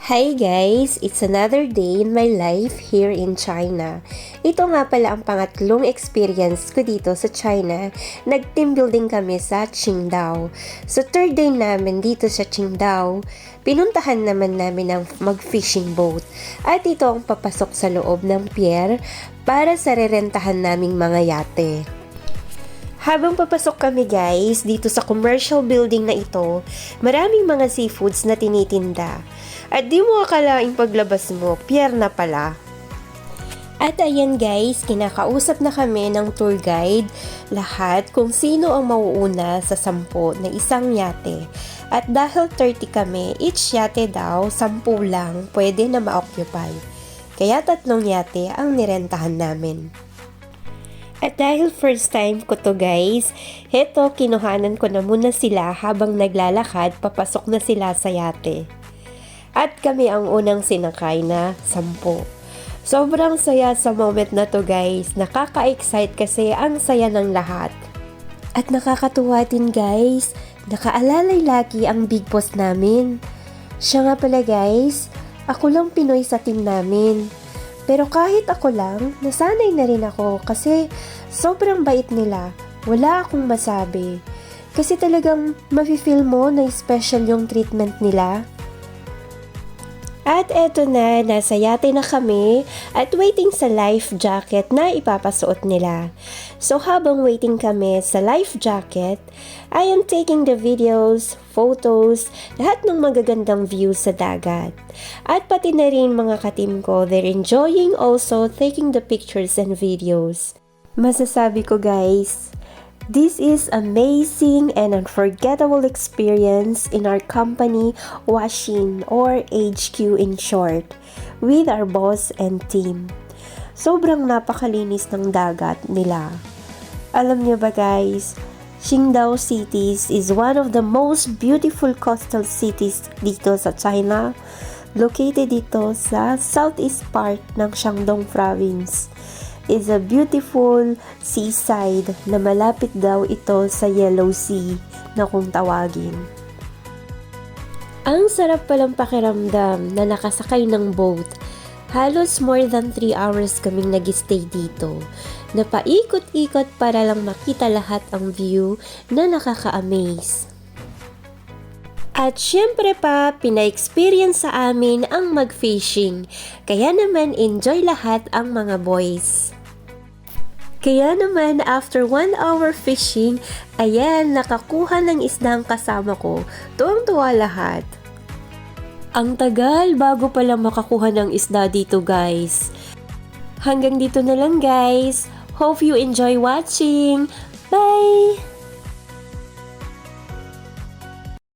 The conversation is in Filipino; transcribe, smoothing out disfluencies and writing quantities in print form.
Hi guys! It's another day in my life here in China. Ito nga pala ang pangatlong experience ko dito sa China. Nag-team building kami sa Qingdao. So third day namin dito sa Qingdao, pinuntahan naman namin ang mag-fishing boat. At ito ang papasok sa loob ng pier para sa rerentahan naming mga yate. Habang papasok kami guys, dito sa commercial building na ito, maraming mga seafoods na tinitinda. At di mo akalaing paglabas mo, pier na pala. At ayan guys, kinakausap na kami ng tour guide, lahat kung sino ang mauuna sa 10 na isang yate. At dahil 30 kami, each yate daw, 10 lang, pwede na ma-occupy. Kaya 3 yate ang nirentahan namin. At dahil first time ko to guys, heto kinuhanan ko na muna sila habang naglalakad, papasok na sila sa yate. At kami ang unang sinakay na 10. Sobrang saya sa moment na to guys, nakaka-excite kasi ang saya ng lahat. At nakakatuwa din guys, nakaalalay lagi ang big boss namin. Siya nga pala guys, ako lang Pinoy sa team namin. Pero kahit ako lang, nasanay na rin ako kasi sobrang bait nila. Wala akong masabi. Kasi talagang mafe-feel mo na special yung treatment nila. At eto na, nasa yate na kami at waiting sa life jacket na ipapasuot nila. So habang waiting kami sa life jacket, I am taking the videos, photos, lahat ng magagandang views sa dagat. At pati na rin mga ka-team ko, they're enjoying also taking the pictures and videos. Masasabi ko guys, this is amazing and unforgettable experience in our company Washin or HQ in short with our boss and team. Sobrang napakalinis ng dagat nila. Alam niyo ba guys, Qingdao City is one of the most beautiful coastal cities dito sa China. Located dito sa southeast part ng Shandong province. Is a beautiful seaside na malapit daw ito sa Yellow Sea na kung tawagin. Ang sarap palang pakiramdam na nakasakay ng boat. Halos more than 3 hours kaming nag-stay dito. Napaikot-ikot para lang makita lahat ang view na nakaka-amaze. At syempre pa, pina-experience sa amin ang mag-fishing. Kaya naman enjoy lahat ang mga boys. Kaya naman after 1 hour fishing, ayan, nakakuha ng isda ang kasama ko. Tuwang-tuwa lahat. Ang tagal bago pala makakuha ng isda dito guys. Hanggang dito na lang guys. Hope you enjoy watching. Bye!